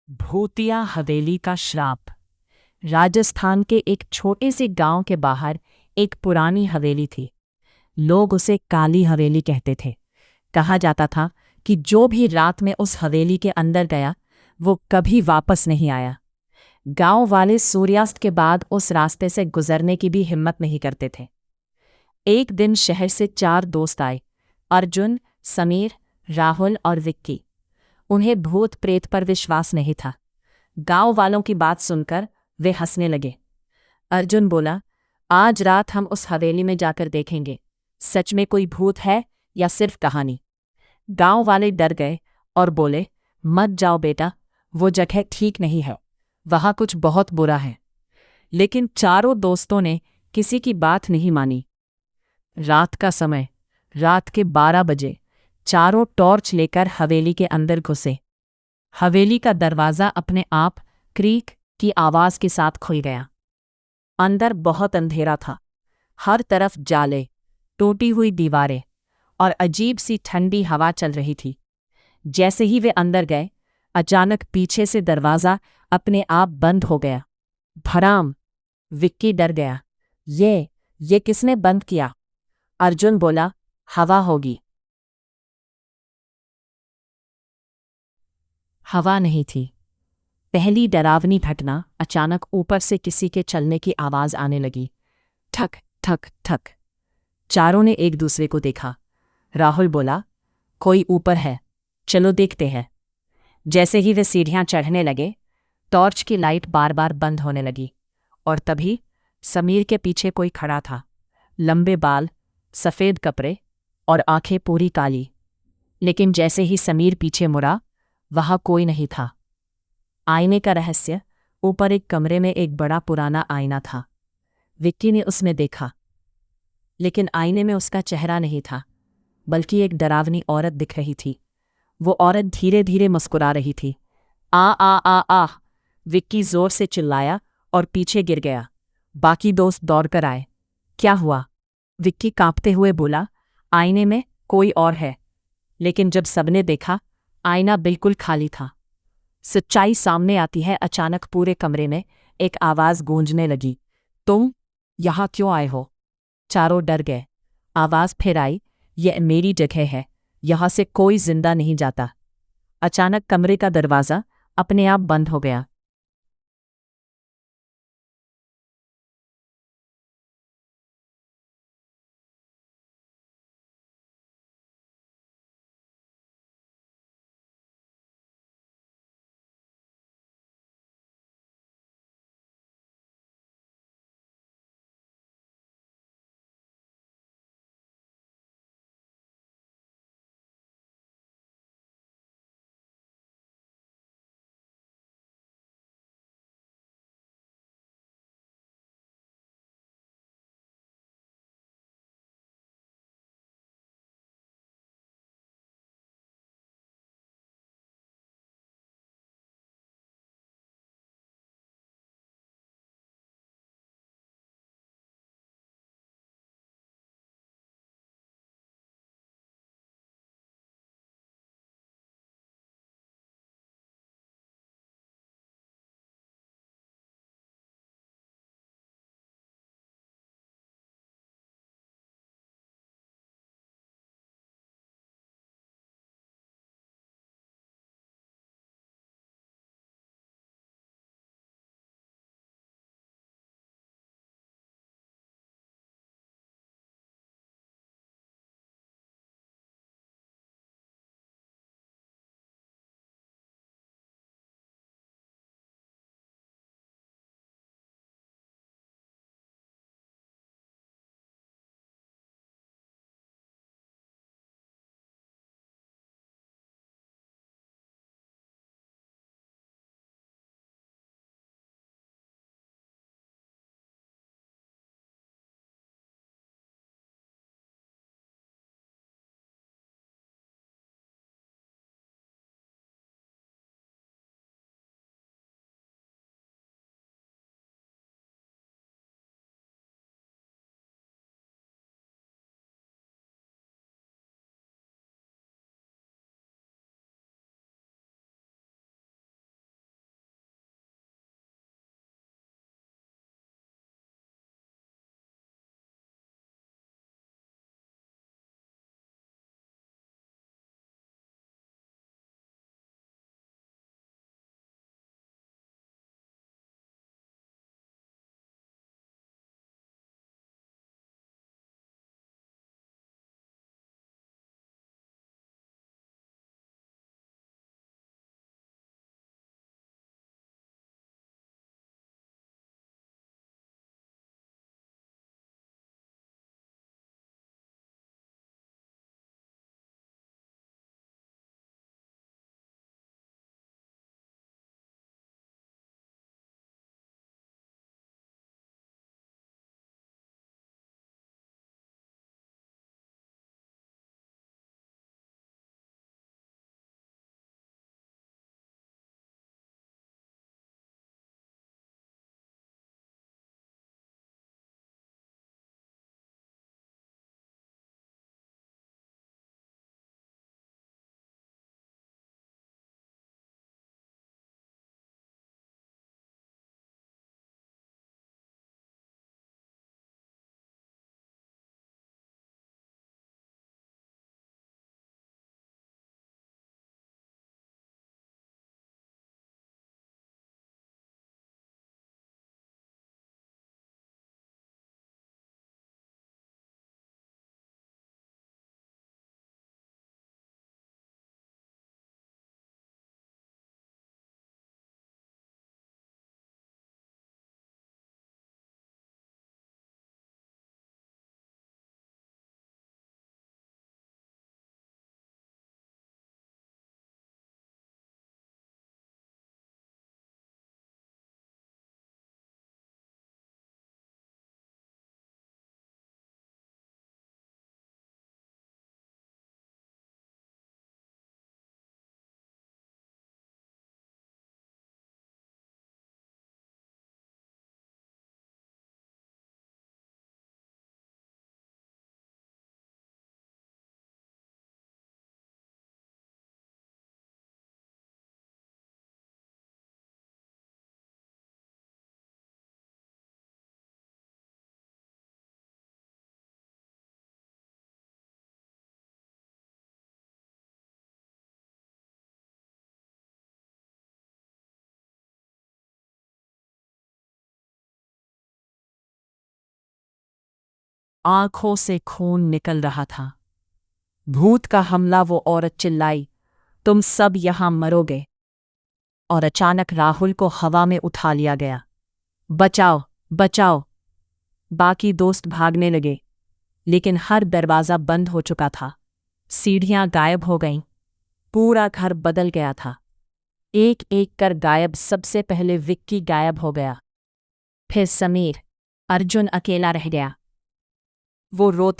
भूतिया हवेली का श्राप। राजस्थान के एक छोटे से गांव के बाहर एक पुरानी हवेली थी। लोग उसे काली हवेली कहते थे। कहा जाता था कि जो भी रात में उस हवेली के अंदर गया वो कभी वापस नहीं आया। गांव वाले सूर्यास्त के बाद उस रास्ते से गुजरने की भी हिम्मत नहीं करते थे। एक दिन शहर से 4 दोस्त आए, अर्जुन, समीर, राहुल और विक्की। उन्हें भूत प्रेत पर विश्वास नहीं था। गांव वालों की बात सुनकर वे हंसने लगे। अर्जुन बोला, आज रात हम उस हवेली में जाकर देखेंगे, सच में कोई भूत है या सिर्फ कहानी। गांव वाले डर गए और बोले, मत जाओ बेटा, वो जगह ठीक नहीं है, वहां कुछ बहुत बुरा है। लेकिन चारों दोस्तों ने किसी की बात नहीं मानी। रात का समय, रात के 12 बजे, चारों टॉर्च लेकर हवेली के अंदर घुसे। हवेली का दरवाज़ा अपने आप क्रीक की आवाज़ के साथ खुल गया। अंदर बहुत अंधेरा था। हर तरफ जाले, टूटी हुई दीवारें और अजीब सी ठंडी हवा चल रही थी। जैसे ही वे अंदर गए, अचानक पीछे से दरवाज़ा अपने आप बंद हो गया। भराम! विक्की डर गया। ये किसने बंद किया? अर्जुन बोला, हवा होगी। हवा नहीं थी। पहली डरावनी घटना, अचानक ऊपर से किसी के चलने की आवाज़ आने लगी। ठक ठक ठक। चारों ने एक दूसरे को देखा। राहुल बोला, कोई ऊपर है, चलो देखते हैं। जैसे ही वे सीढ़ियां चढ़ने लगे, टॉर्च की लाइट बार बार बंद होने लगी। और तभी समीर के पीछे कोई खड़ा था। लंबे बाल, सफ़ेद कपड़े और आंखें पूरी काली। लेकिन जैसे ही समीर पीछे मुड़ा, वहां कोई नहीं था। आईने का रहस्य। ऊपर एक कमरे में एक बड़ा पुराना आईना था। विक्की ने उसमें देखा, लेकिन आईने में उसका चेहरा नहीं था, बल्कि एक डरावनी औरत दिख रही थी। वो औरत धीरे धीरे मुस्कुरा रही थी। आ आ आ आ! विक्की जोर से चिल्लाया और पीछे गिर गया। बाकी दोस्त दौड़कर आए। क्या हुआ? विक्की कांपते हुए बोला, आईने में कोई और है। लेकिन जब सबने देखा, आईना बिल्कुल खाली था। सच्चाई सामने आती है, अचानक पूरे कमरे में एक आवाज़ गूंजने लगी, तुम यहाँ क्यों आए हो? चारों डर गए। आवाज़ फिर आई, यह मेरी जगह है, यहाँ से कोई जिंदा नहीं जाता। अचानक कमरे का दरवाज़ा अपने आप बंद हो गया। आंखों से खून निकल रहा था। भूत का हमला, वो औरत चिल्लाई, तुम सब यहां मरोगे। और अचानक राहुल को हवा में उठा लिया गया। बचाओ, बचाओ! बाकी दोस्त भागने लगे, लेकिन हर दरवाज़ा बंद हो चुका था। सीढ़ियां गायब हो गईं। पूरा घर बदल गया था। एक एक कर गायब। सबसे पहले विक्की गायब हो गया, फिर समीर। अर्जुन अकेला रह गया। वो रोते